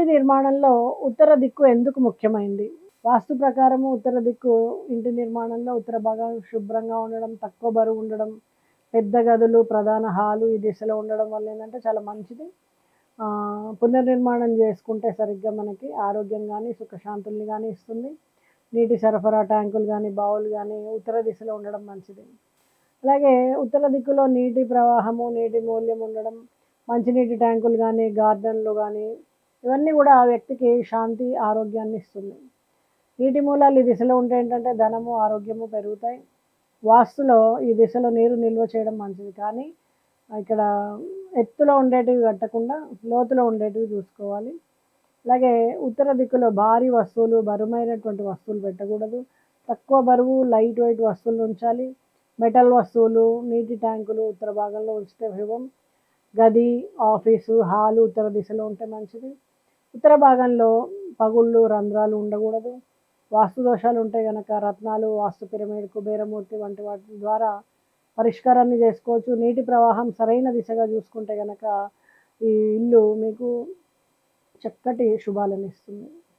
ఇంటి నిర్మాణంలో ఉత్తర దిక్కు ఎందుకు ముఖ్యమైంది? వాస్తు ప్రకారము ఉత్తర దిక్కు ఇంటి నిర్మాణంలో ఉత్తర భాగం శుభ్రంగా ఉండడం, తక్కువ బరువు ఉండడం, పెద్ద గదులు, ప్రధాన హాలు ఈ దిశలో ఉండడం వల్ల ఏందంటే చాలా మంచిది. పునర్నిర్మాణం చేసుకుంటే సరిగ్గా మనకి ఆరోగ్యం గానీ, సుఖశాంతుల్ని గానీ ఇస్తుంది. నీటి సరఫరా ట్యాంకులు గానీ, బావులు గానీ ఉత్తర దిశలో ఉండడం మంచిది. అలాగే ఉత్తర దిక్కులో నీటి ప్రవాహము, నీటి మూల్యం ఉండడం, మంచినీటి ట్యాంకులు గానీ, గార్డెన్‌లు గానీ ఇవన్నీ గూడా ఆ వ్యక్తికి శాంతి, ఆరోగ్యాన్ని ఇస్తుంది. నీటి మూలాలు ఈ దిశలో ఉంటే ఏంటంటే ధనము, ఆరోగ్యము పెరుగుతాయి. వాస్తులో ఈ దిశలో నీరు నిల్వ చేయడం మంచిది. కానీ ఇక్కడ ఎత్తులో ఉండేటివి కట్టకుండా లోతులో ఉండేటివి చూసుకోవాలి. అలాగే ఉత్తర దిక్కులో భారీ వస్తువులు, బరువైనటువంటి వస్తువులు పెట్టకూడదు. తక్కువ బరువు, లైట్ వెయిట్ వస్తువులు ఉంచాలి. మెటల్ వస్తువులు, నీటి ట్యాంకులు ఉత్తర భాగంలో ఉంచితే శుభం. గది, ఆఫీసు, హాలు ఉత్తర దిశలో ఉంటే మంచిది. ఉత్తర భాగంలో పగుళ్ళు, రంధ్రాలు ఉండకూడదు. వాస్తు దోషాలు ఉంటే గనక రత్నాలు, వాస్తు పిరమిడ్, కుబేరమూర్తి వంటి వాటి ద్వారా పరిష్కారాన్ని చేసుకోవచ్చు. నీటి ప్రవాహం సరైన దిశగా చూసుకుంటే గనక ఈ ఇల్లు మీకు చక్కటి శుభాలను ఇస్తుంది.